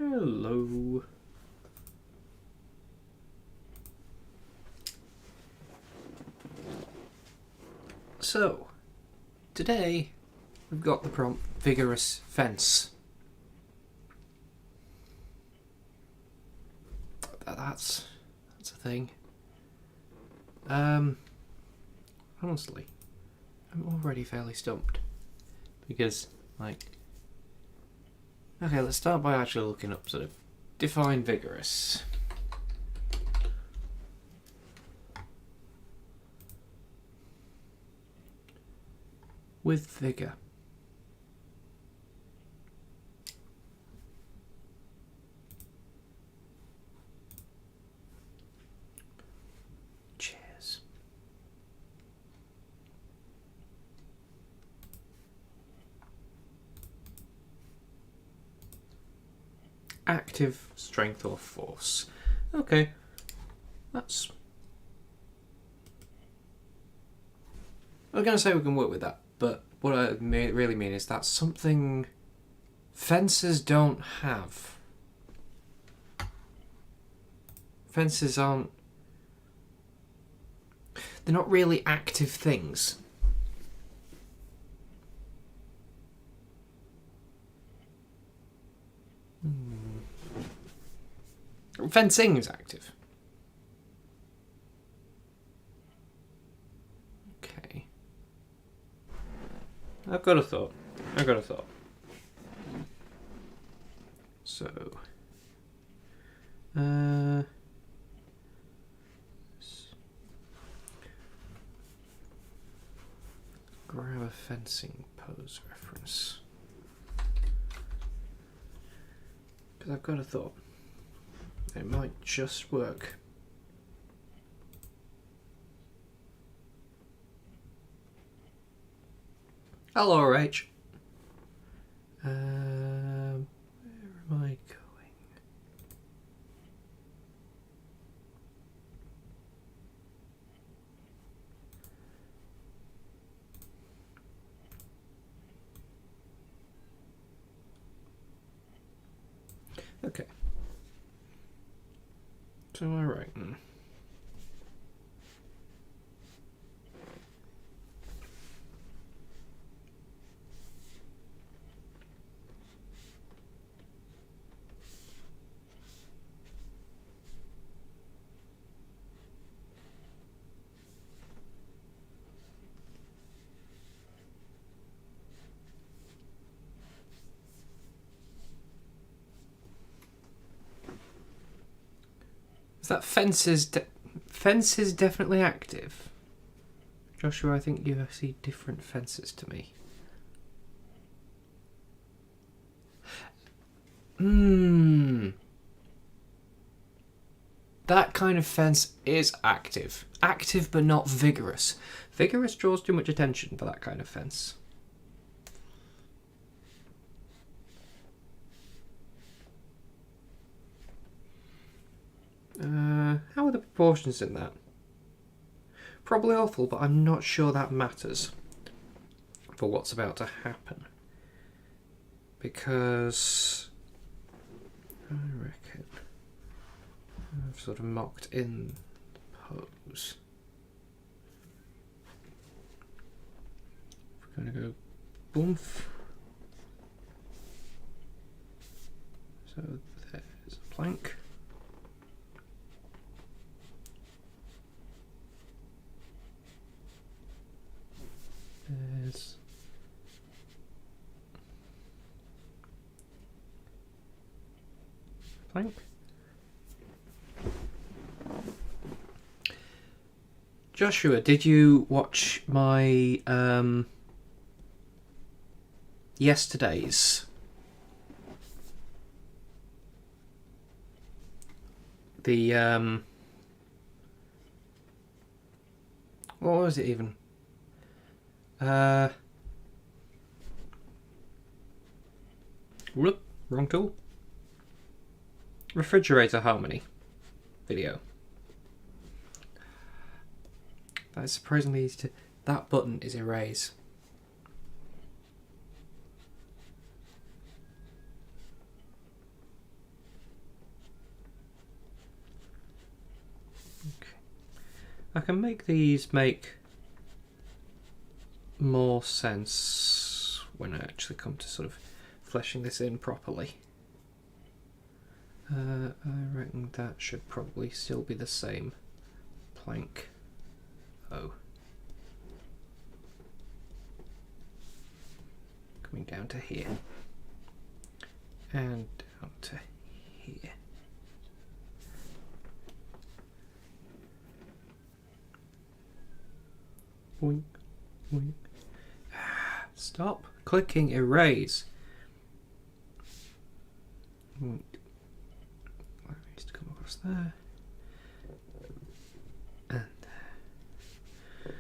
Hello. So, today we've got the prompt Vigorous Fence. That's a thing. Honestly, I'm already fairly stumped. Because, like... Okay, let's start by actually looking up sort of define vigorous. With vigor. Cheers. Active strength or force. Okay, that's... I was going to say we can work with that, but what I really mean is that's something fences don't have. Fences aren't... They're not really active things. Fencing is active. Okay. I've got a thought. So, grab a fencing pose reference. Because I've got a thought. It might just work. Hello, Rach. Where am I going? Okay. So am I right? Is that fences definitely active? Joshua, I think you see different fences to me. That kind of fence is active. Active but not vigorous. Vigorous draws too much attention for that kind of fence. How are the proportions in that? Probably awful, but I'm not sure that matters for what's about to happen. Because I reckon I've sort of mocked in the pose. We're going to go boomf. So there's a plank. There's plank. Joshua, did you watch my yesterday's what was it even? Whoop, wrong tool. Refrigerator harmony video. That is surprisingly easy to... That button is erase. I can make these make more sense when I actually come to sort of fleshing this in properly. I reckon that should probably still be the same plank. Oh. Coming down to here. And down to here. Boink, boink. Stop clicking erase. Boink. That needs to come across there. And there.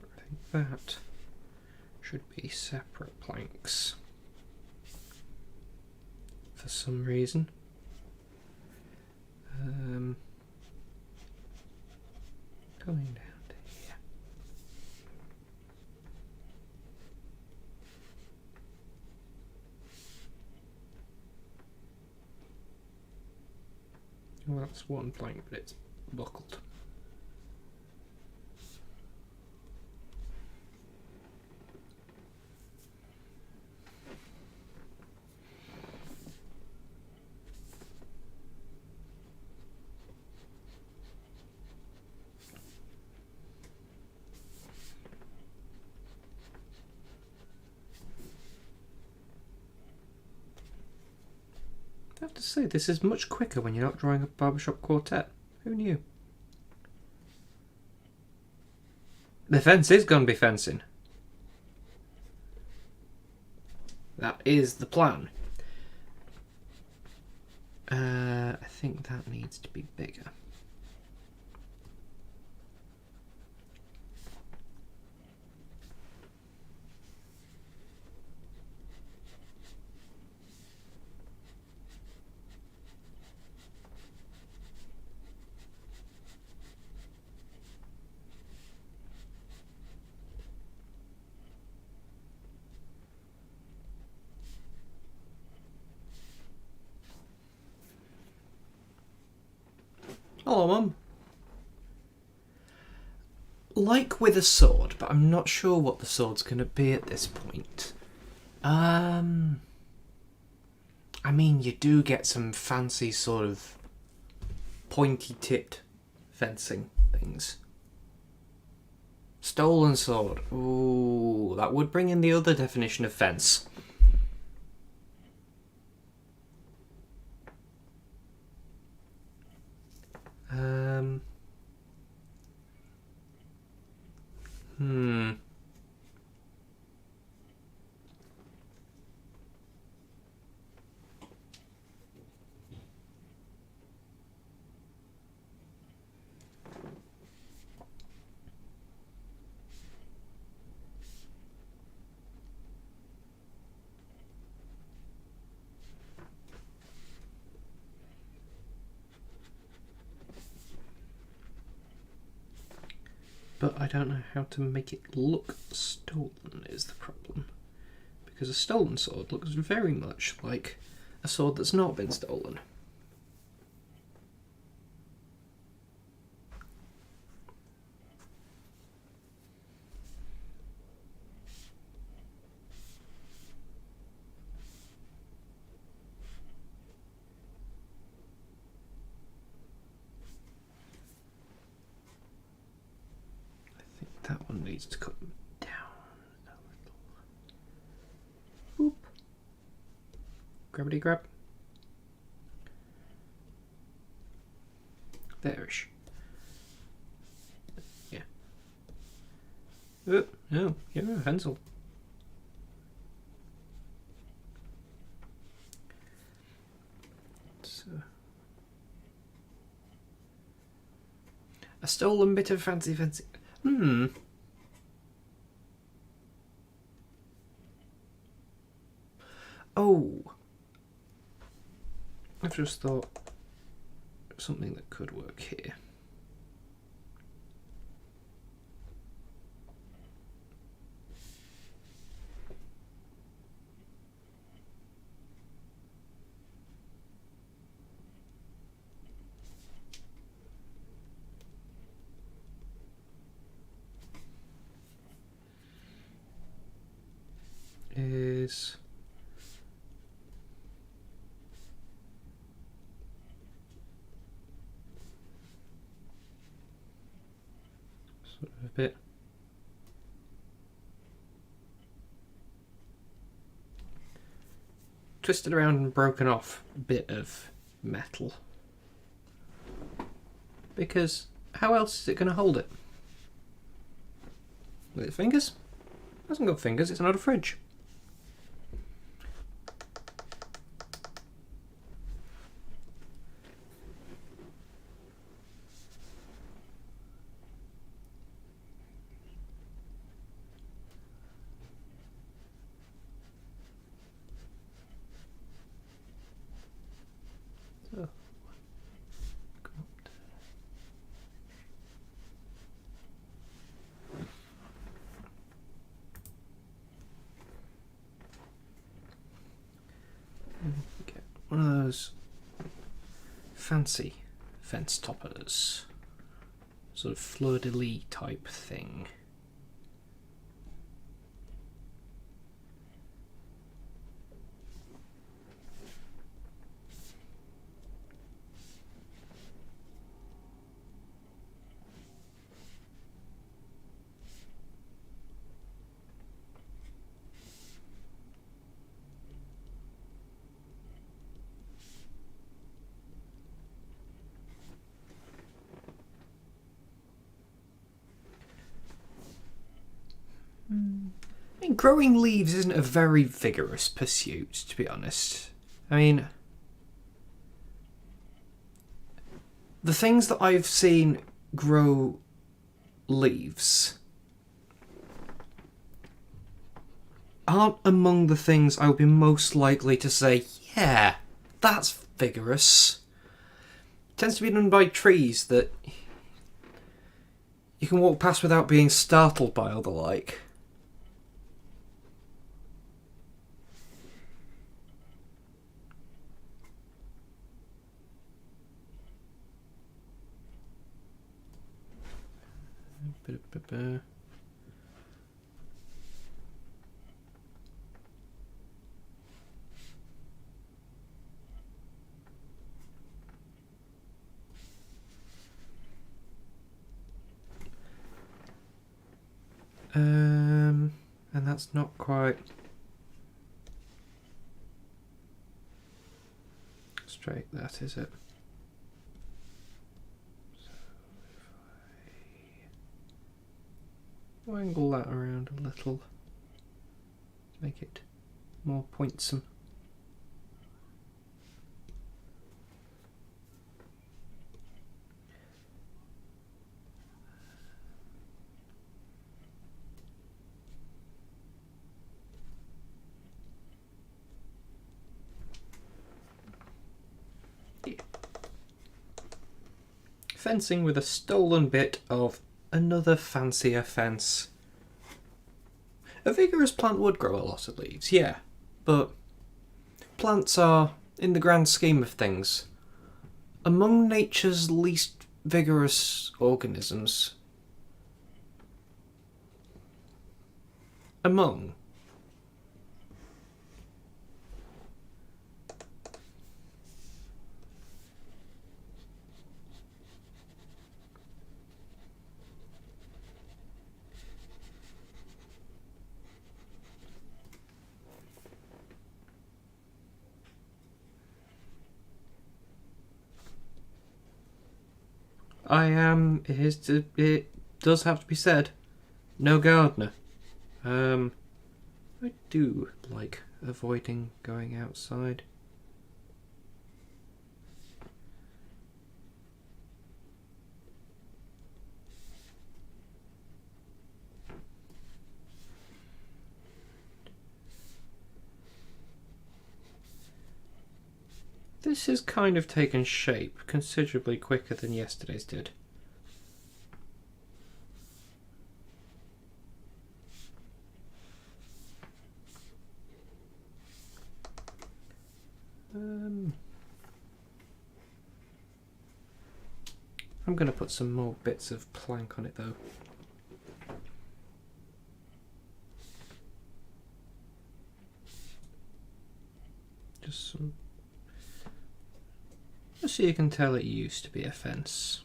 I think that should be separate planks for some reason. Coming down to here. Well, that's one plank, but it's buckled. I have to say, this is much quicker when you're not drawing a barbershop quartet. Who knew? The fence is going to be fencing. That is the plan. I think that needs to be bigger. Hello, Mum. Like with a sword, but I'm not sure what the sword's going to be at this point. I mean, you do get some fancy sort of pointy-tipped fencing things. Stolen sword. Ooh, that would bring in the other definition of fence. But I don't know how to make it look stolen is the problem. Because a stolen sword looks very much like a sword that's not been stolen. That one needs to come down a little. Boop. Grabbity grab. There-ish. Yeah. Oh, no, yeah, a pencil. So. A stolen bit of fancy. Oh. I've just thought something that could work here. is. Sort of a bit twisted around and broken off bit of metal. Because how else is it going to hold it? With its fingers? It hasn't got fingers, it's not a fridge. So, get one of those fancy fence toppers, sort of fleur-de-lis type thing. I mean, growing leaves isn't a very vigorous pursuit, to be honest. I mean, the things that I've seen grow leaves aren't among the things I would be most likely to say, yeah, that's vigorous. It tends to be done by trees that you can walk past without being startled by or the like. And that's not quite straight, that is it. So if I angle that around a little, make it more pointsome. Fencing with a stolen bit of another fancier fence. A vigorous plant would grow a lot of leaves, yeah, but plants are, in the grand scheme of things, among nature's least vigorous organisms. Among. It does have to be said, no gardener. I do like avoiding going outside. This has kind of taken shape considerably quicker than yesterday's did. I'm going to put some more bits of plank on it though. just so you can tell it used to be a fence.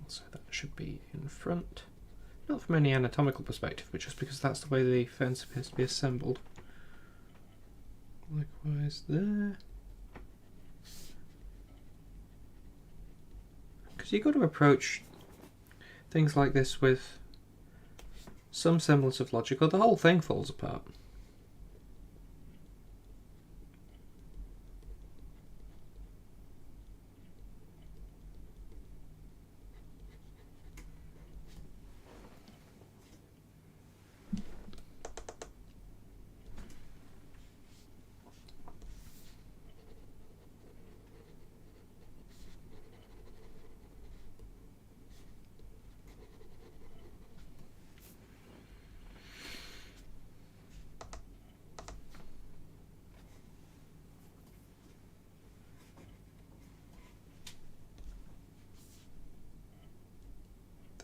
So that should be in front. Not from any anatomical perspective, but just because that's the way the fence appears to be assembled. Likewise there. Because you've got to approach things like this with some semblance of logic, or the whole thing falls apart.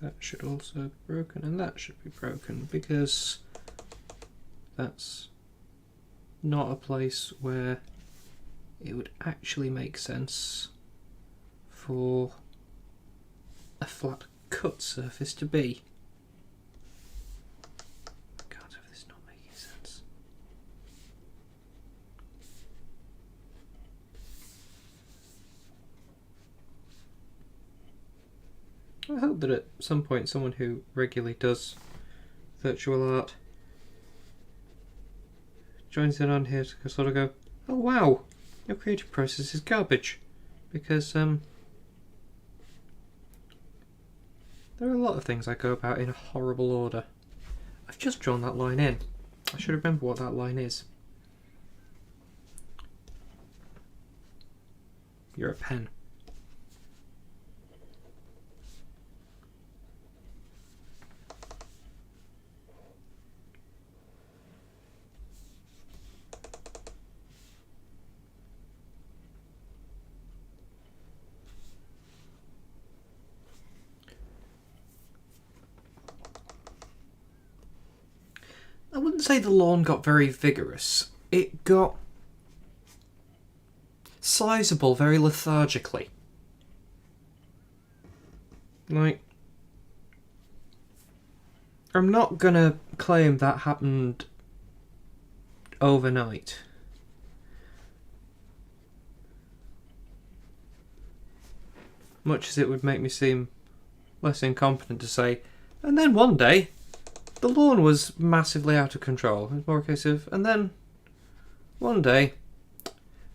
That should also be broken, and that should be broken, because that's not a place where it would actually make sense for a flat cut surface to be. I can't have this not making sense. I hope that at some point someone who regularly does virtual art joins in on here to sort of go, oh wow, your creative process is garbage. Because there are a lot of things I go about in a horrible order. I've just drawn that line in. I should remember what that line is. You're a pen. I wouldn't say the lawn got very vigorous. It got sizable very lethargically. Like, I'm not gonna claim that happened overnight. Much as it would make me seem less incompetent to say, and then one day the lawn was massively out of control. It was more a case of, and then one day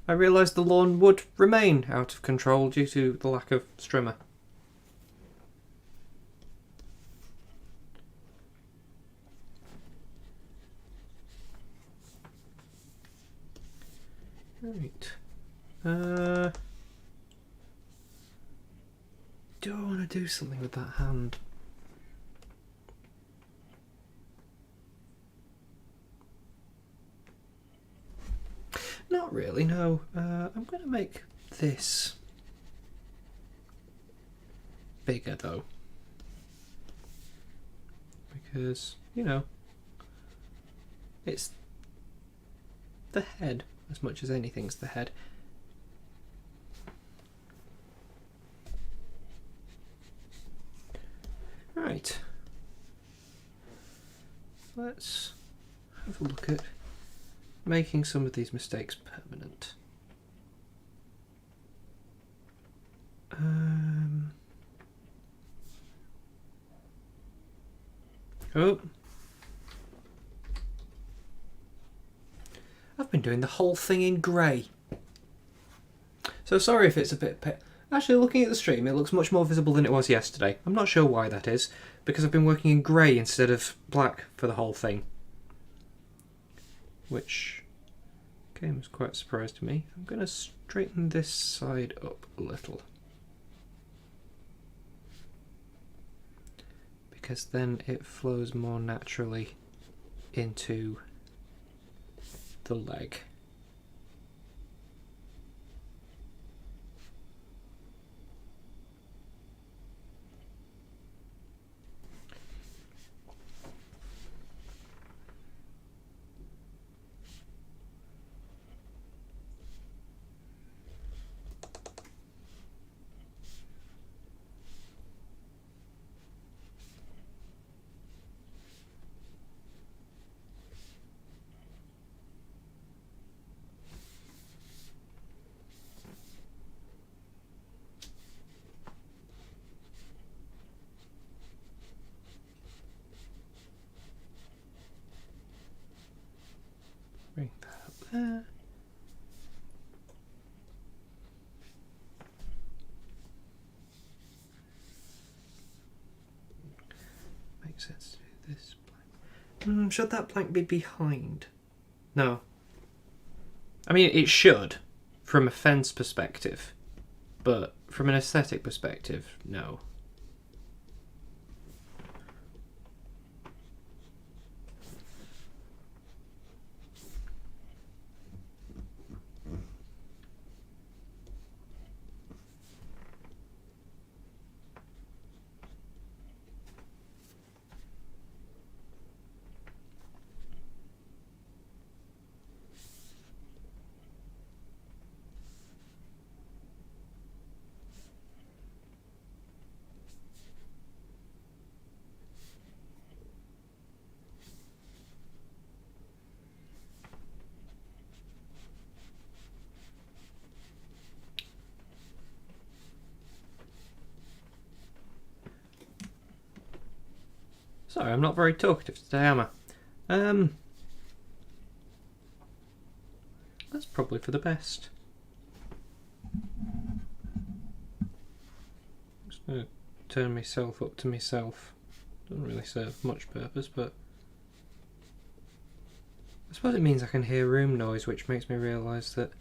I realised the lawn would remain out of control due to the lack of strimmer. Right. Do I want to do something with that hand? Not really, no. I'm going to make this bigger though. Because, you know, it's the head as much as anything's the head. Right. Let's have a look at making some of these mistakes permanent. Oh. I've been doing the whole thing in grey. So sorry if it's a bit... Actually, looking at the stream, it looks much more visible than it was yesterday. I'm not sure why that is, because I've been working in grey instead of black for the whole thing. Which came as quite a surprise to me. I'm going to straighten this side up a little. Because then it flows more naturally into the leg. makes sense to do this blank. Should that blank be behind? No. I mean, it should, from a fence perspective, but from an aesthetic perspective, no. Sorry, I'm not very talkative today, am I? That's probably for the best. I'm just going to turn myself up to myself. Doesn't really serve much purpose, but I suppose it means I can hear room noise, which makes me realise that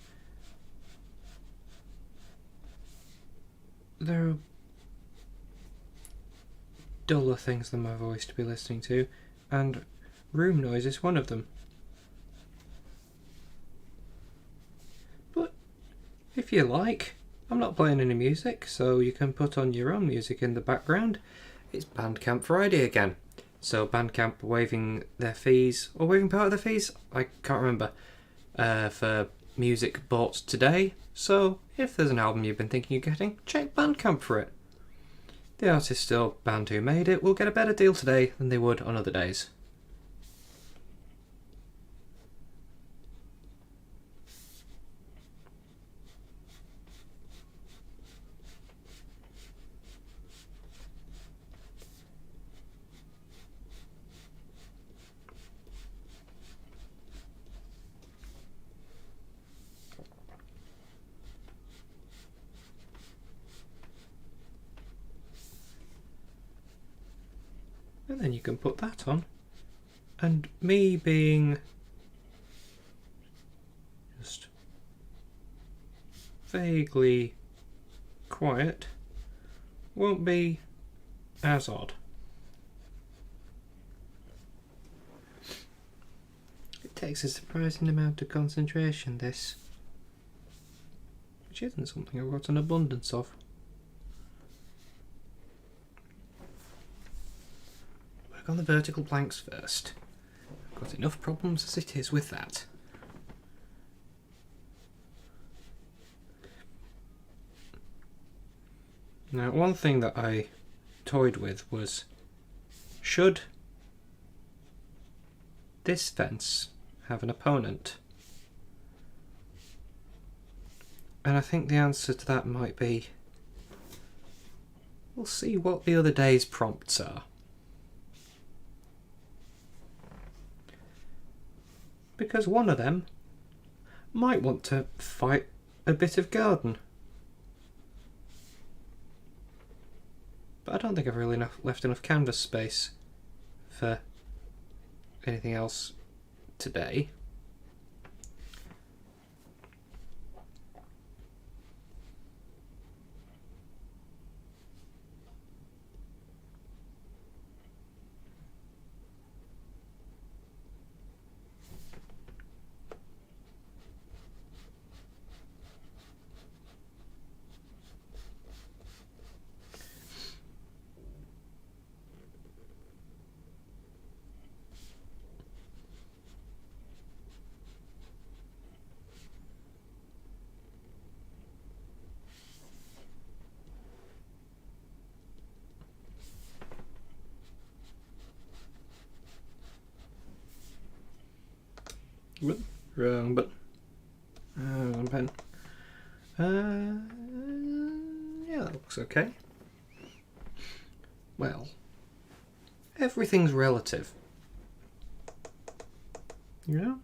there are duller things than my voice to be listening to, and room noise is one of them. But if you like, I'm not playing any music, so you can put on your own music in the background. It's Bandcamp Friday again. So Bandcamp waiving their fees, or waiving part of their fees, I can't remember, for music bought today. So if there's an album you've been thinking of getting, check Bandcamp for it. The artist or band who made it will get a better deal today than they would on other days. And then you can put that on. And me being just vaguely quiet won't be as odd. It takes a surprising amount of concentration, this. Which isn't something I've got an abundance of. On the vertical planks first. I've got enough problems as it is with that. Now, one thing that I toyed with was, should this fence have an opponent? And I think the answer to that might be, we'll see what the other day's prompts are. Because one of them might want to fight a bit of garden. But I don't think I've really left enough canvas space for anything else today. Whoop, wrong button. One pen. Yeah, that looks okay. Well, everything's relative. You know?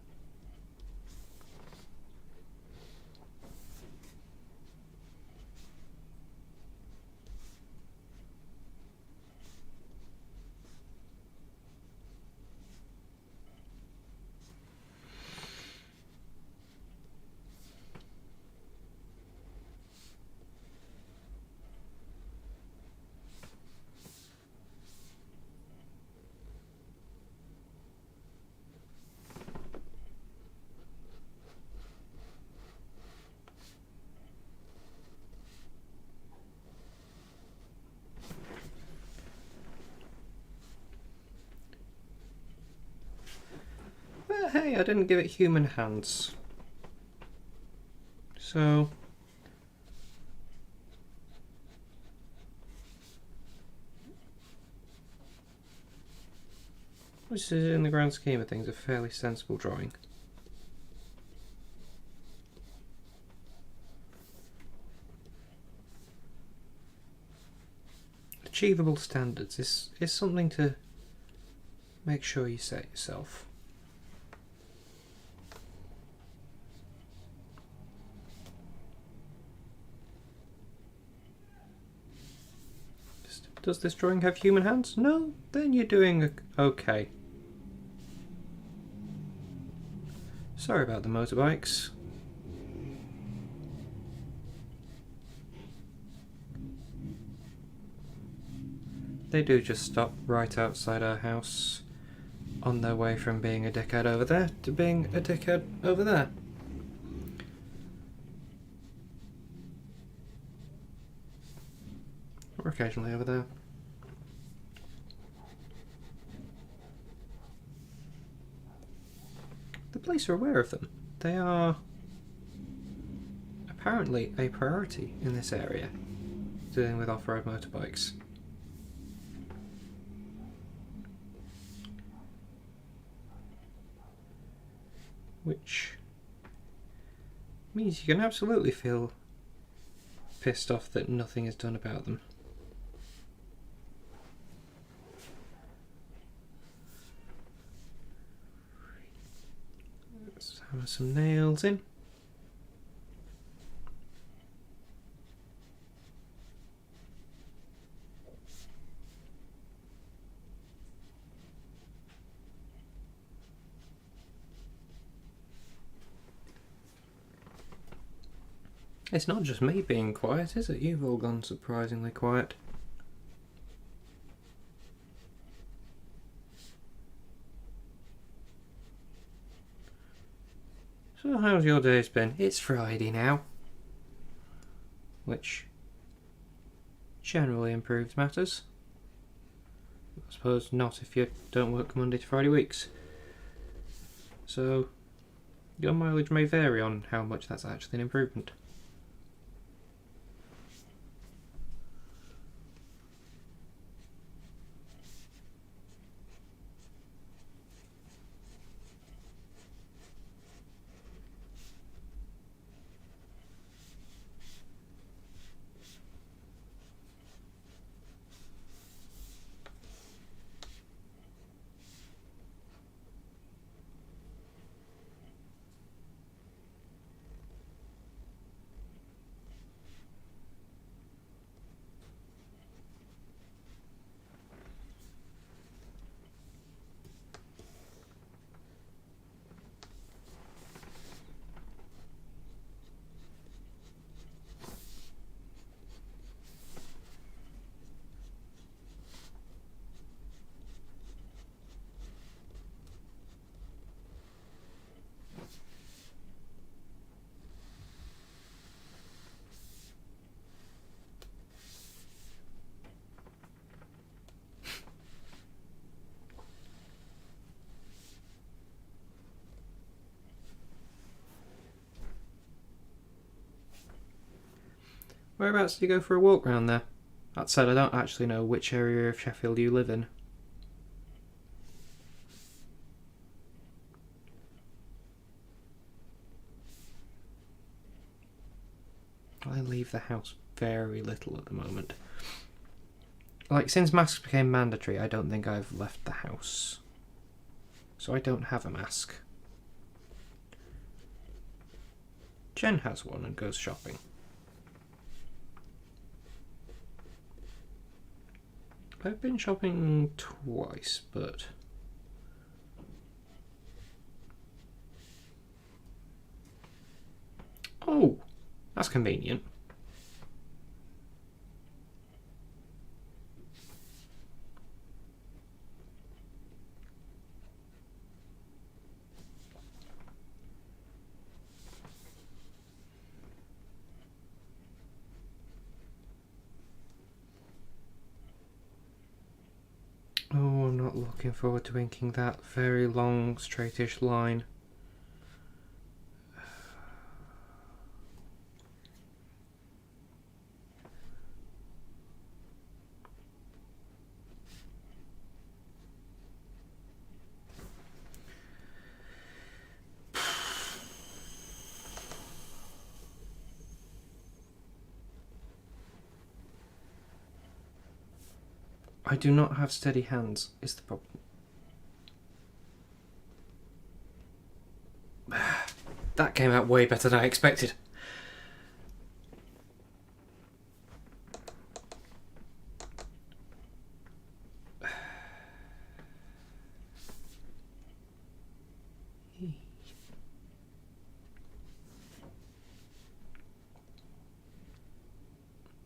hey, I didn't give it human hands. So... this is, in the grand scheme of things, a fairly sensible drawing. Achievable standards is something to make sure you set yourself. Does this drawing have human hands? No? Then you're doing okay. Sorry about the motorbikes. They do just stop right outside our house on their way from being a dickhead over there to being a dickhead over there. Or occasionally over there. The police are aware of them. They are apparently a priority in this area, dealing with off-road motorbikes. Which means you can absolutely feel pissed off that nothing is done about them. Let's hammer some nails in. It's not just me being quiet, is it? You've all gone surprisingly quiet. So how's your days been? It's Friday now. Which generally improves matters. I suppose not if you don't work Monday to Friday weeks. So your mileage may vary on how much that's actually an improvement. Whereabouts do you go for a walk round there? That said, I don't actually know which area of Sheffield you live in. I leave the house very little at the moment. Like, since masks became mandatory, I don't think I've left the house. So I don't have a mask. Jen has one and goes shopping. I've been shopping twice, but... oh, that's convenient. looking forward to inking that very long, straightish line. I do not have steady hands, is the problem. That came out way better than I expected.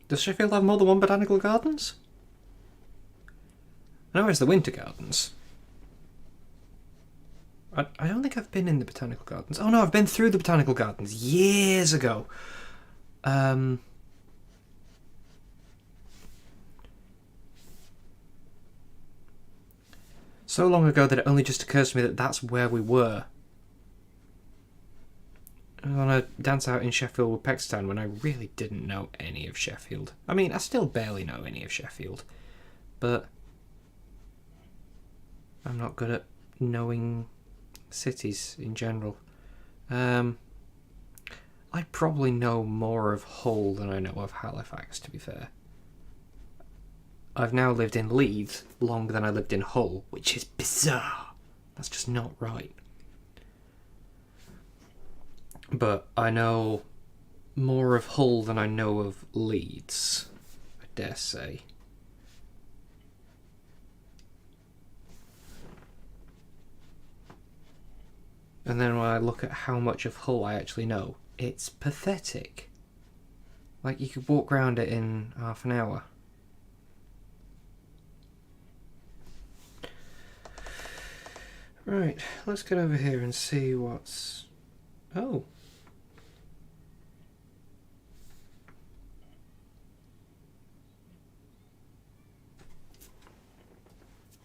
Does Sheffield have more than one botanical gardens? I know it's the Winter Gardens. I don't think I've been in the Botanical Gardens. Oh no, I've been through the Botanical Gardens years ago. So long ago that it only just occurs to me that that's where we were. I was on a dance out in Sheffield with Pextown when I really didn't know any of Sheffield. I mean, I still barely know any of Sheffield. But I'm not good at knowing cities in general. I probably know more of Hull than I know of Halifax, to be fair. I've now lived in Leeds longer than I lived in Hull, which is bizarre. That's just not right. But I know more of Hull than I know of Leeds, I dare say. And then when I look at how much of Hull I actually know, it's pathetic. Like, you could walk around it in half an hour. Right, let's get over here and see what's... Oh.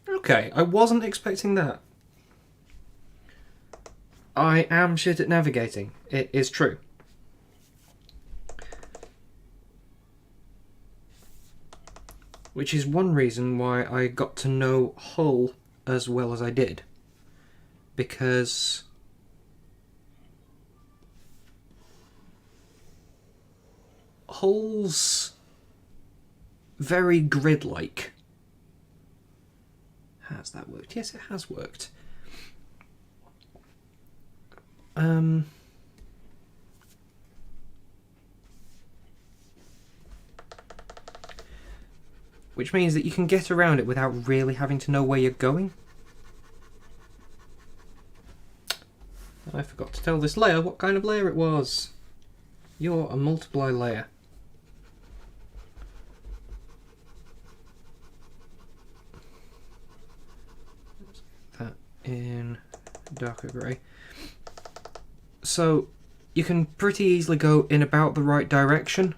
Okay, I wasn't expecting that. I am shit at navigating. It is true. Which is one reason why I got to know Hull as well as I did. Because Hull's very grid-like. Has that worked? Yes, it has worked. Which means that you can get around it without really having to know where you're going. I forgot to tell this layer what kind of layer it was. You're a multiply layer. Let's get that in darker grey. So you can pretty easily go in about the right direction.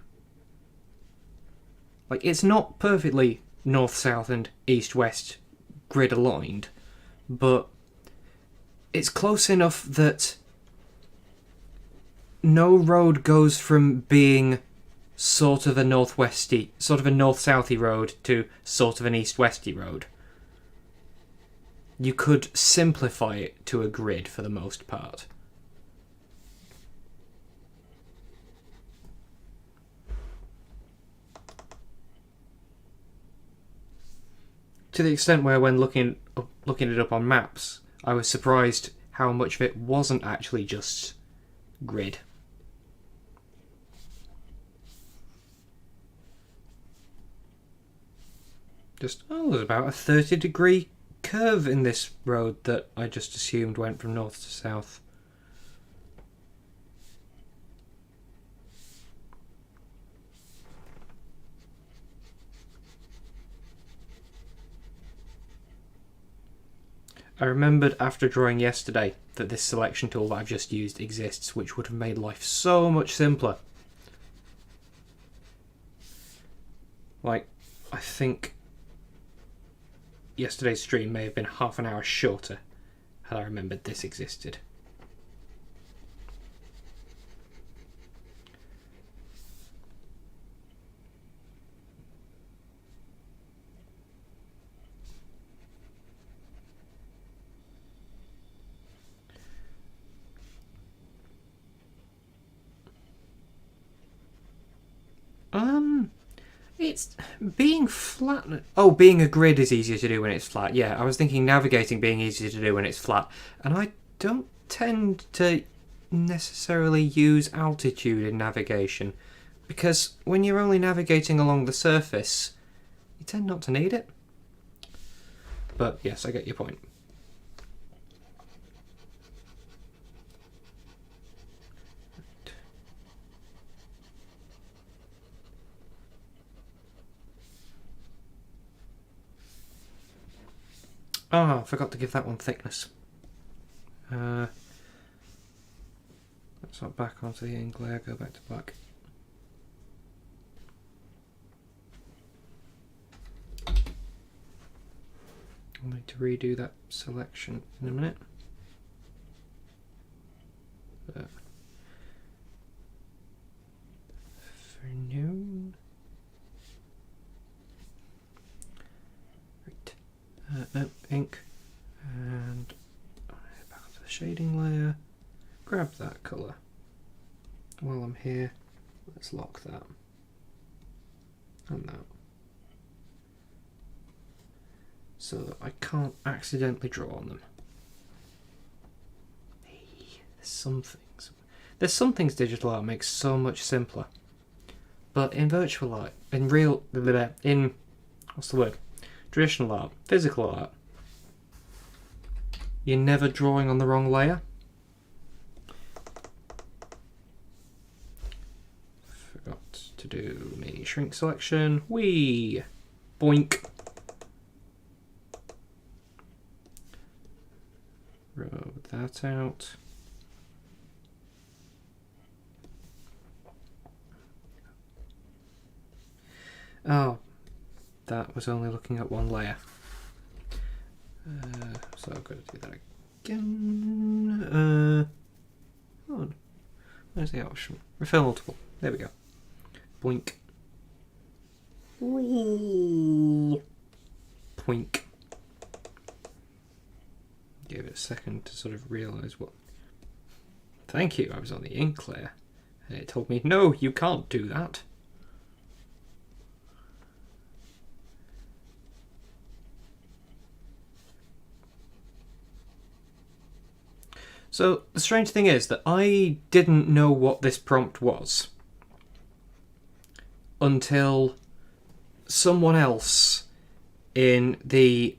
Like, it's not perfectly north-south and east-west grid aligned, but it's close enough that no road goes from being sort of a north-westy, sort of a north-southy road to sort of an east-westy road. You could simplify it to a grid for the most part. To the extent where when looking it up on maps, I was surprised how much of it wasn't actually just grid. Just, oh, there's about a 30-degree curve in this road that I just assumed went from north to south. I remembered after drawing yesterday that this selection tool that I've just used exists, which would have made life so much simpler. Like, I think yesterday's stream may have been half an hour shorter had I remembered this existed. It's being flat. Oh, being a grid is easier to do when it's flat. Yeah, I was thinking navigating being easier to do when it's flat. And I don't tend to necessarily use altitude in navigation, because when you're only navigating along the surface, you tend not to need it. But yes, I get your point. Ah, I forgot to give that one thickness. Let's not back onto the ink layer, go back to black. I'll need to redo that selection in a minute. But for now, right. No, ink, and back onto the shading layer. Grab that colour. While I'm here, let's lock that and that, so that I can't accidentally draw on them. Hey, there's some things digital art makes so much simpler, but in virtual art, in what's the word? Traditional art, physical art, you're never drawing on the wrong layer. Forgot to do my shrink selection. Whee! Boink! Roll that out. Oh, that was only looking at one layer. So I've got to do that again. Hold on. Where's the option? Refill multiple. There we go. Boink. Whee. Poink. Give it a second to sort of realise what... Thank you, I was on the ink layer. And it told me, no, you can't do that. So the strange thing is that I didn't know what this prompt was until someone else in the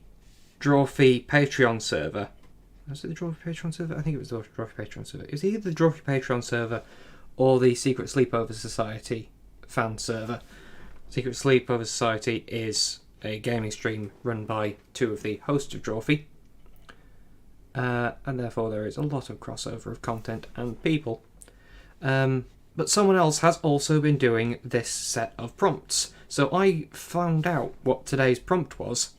Drawfee Patreon server. Was it the Drawfee Patreon server? I think it was the Drawfee Patreon server. It was either the Drawfee Patreon server or the Secret Sleepover Society fan server. Secret Sleepover Society is a gaming stream run by two of the hosts of Drawfee. And therefore there is a lot of crossover of content and people. But someone else has also been doing this set of prompts. So I found out what today's prompt was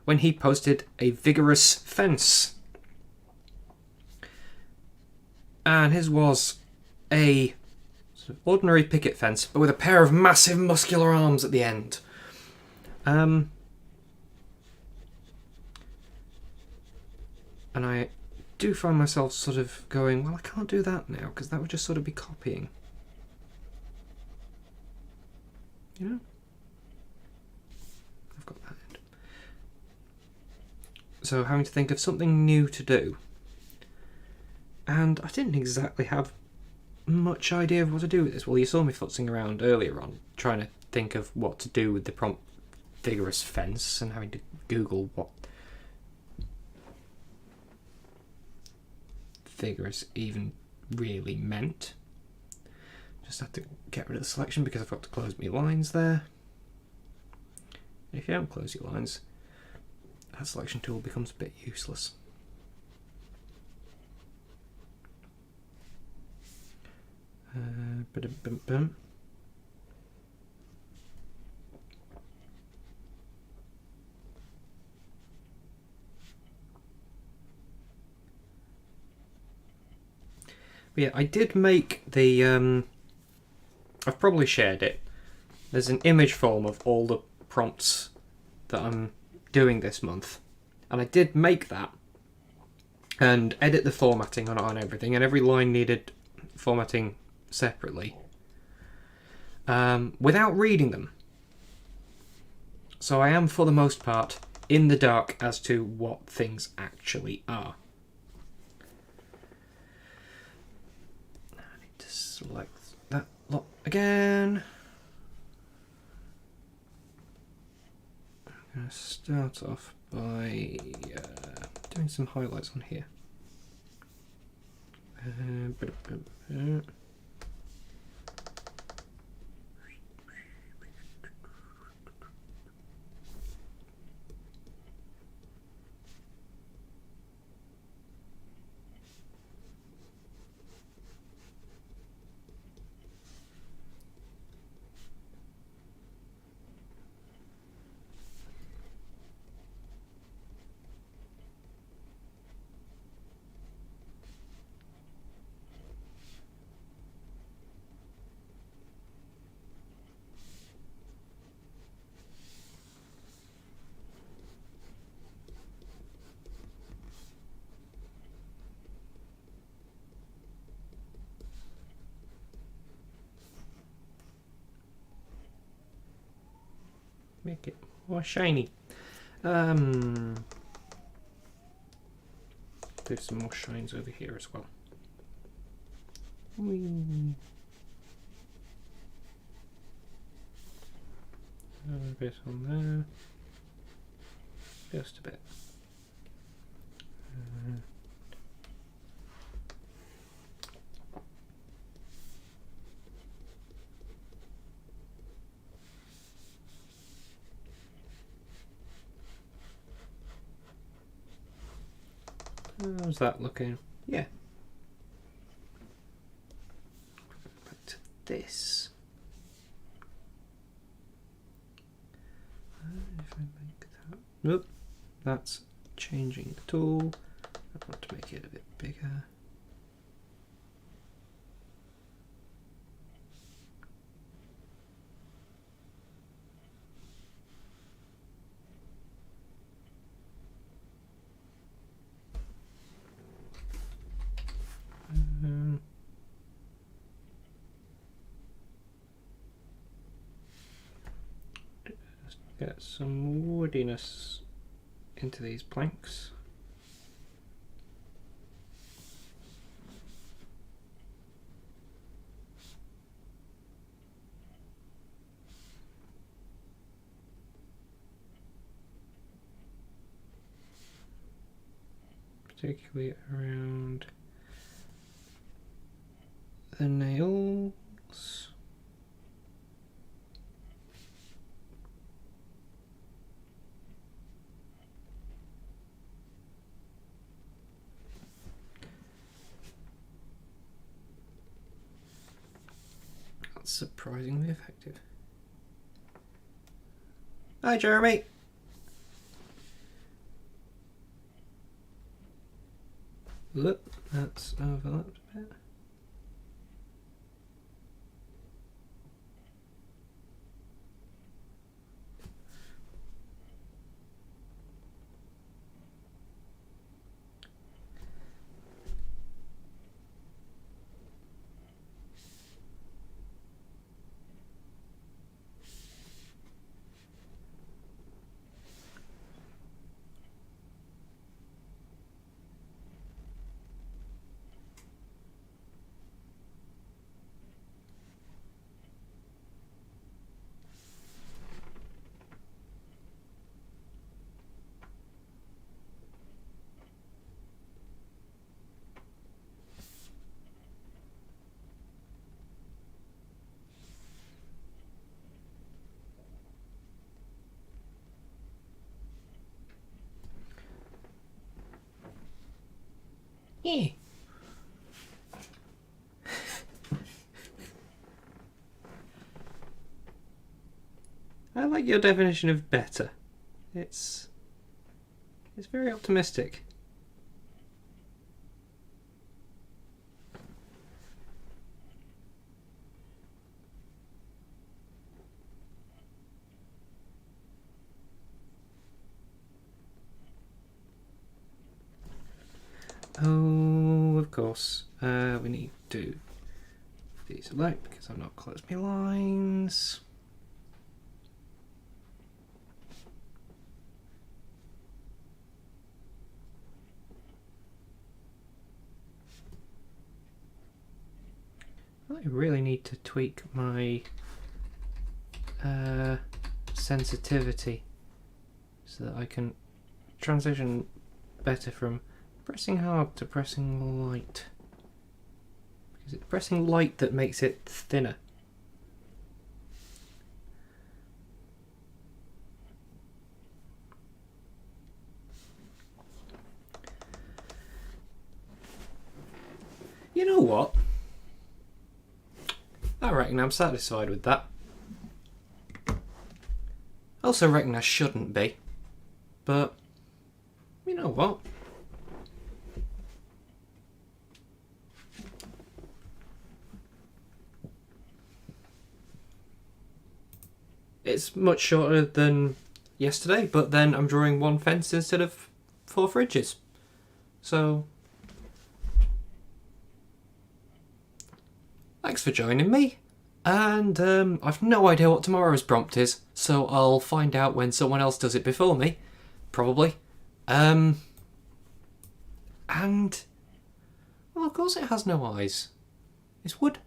when he posted a Vigorous fence. And his was a sort of ordinary picket fence, but with a pair of massive muscular arms at the end. And I do find myself sort of going, well, I can't do that now, because that would just sort of be copying. You know? I've got that end. So having to think of something new to do. And I didn't exactly have much idea of what to do with this. Well, you saw me futzing around earlier on, trying to think of what to do with the prompt Vigorous fence, and having to Google what Vigorous even really meant. Just have to get rid of the selection because I've got to close my lines there. And if you don't close your lines, that selection tool becomes a bit useless. Ba-dum-bum-bum. Yeah, I did make the... I've probably shared it. There's an image form of all the prompts that I'm doing this month. And I did make that. And edit the formatting on it and everything. And every line needed formatting separately. Without reading them. So I am, for the most part, in the dark as to what things actually are. I need to select that lot again. I'm going to start off by doing some highlights on here. Make it more shiny. Do some more shines over here as well. Whee. A bit on there. Just a bit. How's that looking? Yeah. Back to this. If I make that, nope, that's changing the tool. I want to make it a bit bigger. Get some woodiness into these planks. Particularly around the nails. That's surprisingly effective. Hi, Jeremy. Look, that's overlapped a bit. Yeah. I like your definition of better. It's very optimistic. course, we need to deselect because I've not closed my lines. I really need to tweak my sensitivity so that I can transition better from pressing hard to pressing light, because it's pressing light that makes it thinner. You know what? I reckon I'm satisfied with that. I also reckon I shouldn't be, but you know what? It's much shorter than yesterday, but then I'm drawing one fence instead of 4 fridges. So thanks for joining me, and I've no idea what tomorrow's prompt is, so I'll find out when someone else does it before me, probably. And well, of course it has no eyes. It's wood.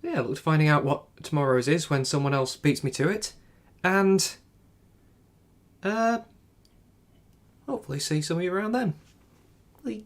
Yeah, look to finding out what tomorrow's is when someone else beats me to it, and hopefully see some of you around then. Bye.